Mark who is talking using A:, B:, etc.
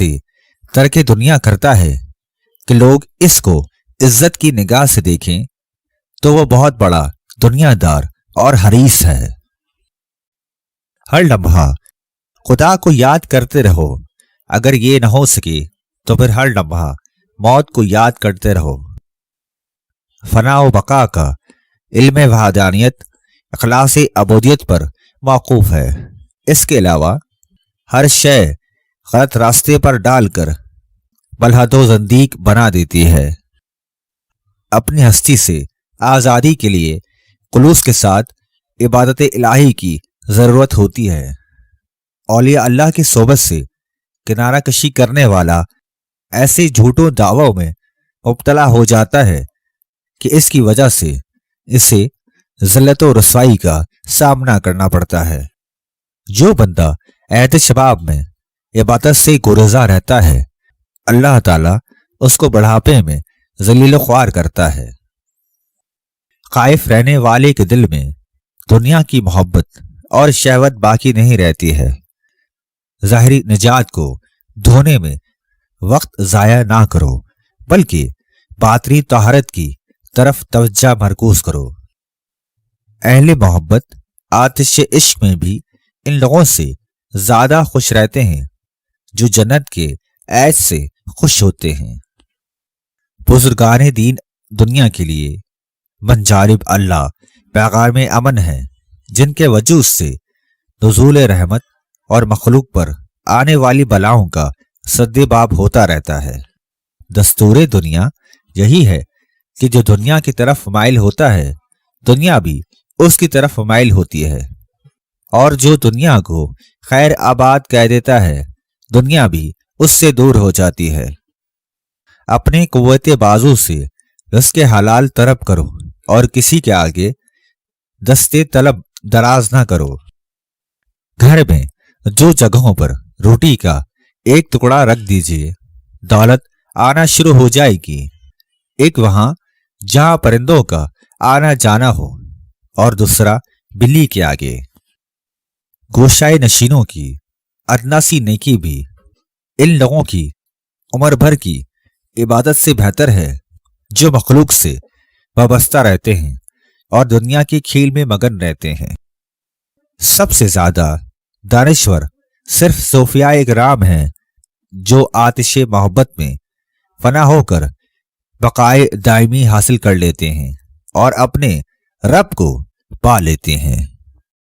A: واسطے ترک دنیا کرتا ہے کہ لوگ اس کو عزت کی نگاہ سے دیکھیں تو وہ بہت بڑا دنیا دار اور حریص ہے۔ ہر لمحہ خدا کو یاد کرتے رہو، اگر یہ نہ ہو سکے تو پھر ہر لمحہ موت کو یاد کرتے رہو۔ فنا و بقا کا علم وحدانیت اخلاص عبودیت پر موقوف ہے۔ اس کے علاوہ ہر شے غلط راستے پر ڈال کر ملحد و زندیق بنا دیتی ہے۔ اپنی ہستی سے آزادی کے لیے خلوص کے ساتھ عبادت الہی کی ضرورت ہوتی ہے۔ اولیاء اللہ کی صحبت سے کنارہ کشی کرنے والا ایسے جھوٹوں دعووں میں مبتلا ہو جاتا ہے کہ اس کی وجہ سے اسے ذلت و رسوائی کا سامنا کرنا پڑتا ہے۔ جو بندہ عہد شباب میں عبادت سے گریزاں رہتا ہے، اللہ تعالیٰ اس کو بڑھاپے میں ذلیل و خوار کرتا ہے۔ خائف رہنے والے کے دل میں دنیا کی محبت اور شہوت باقی نہیں رہتی ہے۔ ظاہری نجات کو دھونے میں وقت ضائع نہ کرو، بلکہ باطنی طہارت کی طرف توجہ مرکوز کرو۔ اہل محبت آتش عشق میں بھی ان لوگوں سے زیادہ خوش رہتے ہیں جو جنت کے عیش سے خوش ہوتے ہیں۔ بزرگان دین دنیا کے لیے من جانب اللہ پیغام امن ہے، جن کے وجود سے نزول رحمت اور مخلوق پر آنے والی بلاؤں کا سد باب ہوتا رہتا ہے۔ دستور دنیا یہی ہے کہ جو دنیا کی طرف مائل ہوتا ہے، دنیا بھی اس کی طرف مائل ہوتی ہے، اور جو دنیا کو خیر آباد کہہ دیتا ہے، دنیا بھی اس سے دور ہو جاتی ہے۔ اپنے قوت بازو سے رزق حلال طلب کرو اور کسی کے آگے دستے طلب دراز نہ کرو۔ گھر میں جو جگہوں پر روٹی کا ایک ٹکڑا رکھ دیجئے، دولت آنا شروع ہو جائے گی۔ ایک وہاں جہاں پرندوں کا آنا جانا ہو اور دوسرا بلی کے آگے۔ گوشائے نشینوں کی ادنا سی نیکی بھی ان لوگوں کی عمر بھر کی عبادت سے بہتر ہے جو مخلوق سے وابستہ رہتے ہیں اور دنیا کی کھیل میں مگن رہتے ہیں۔ سب سے زیادہ دانشور صرف صوفیاء اکرام ہیں جو آتش محبت میں فنا ہو کر بقائے دائمی حاصل کر لیتے ہیں اور اپنے رب کو پا لیتے ہیں۔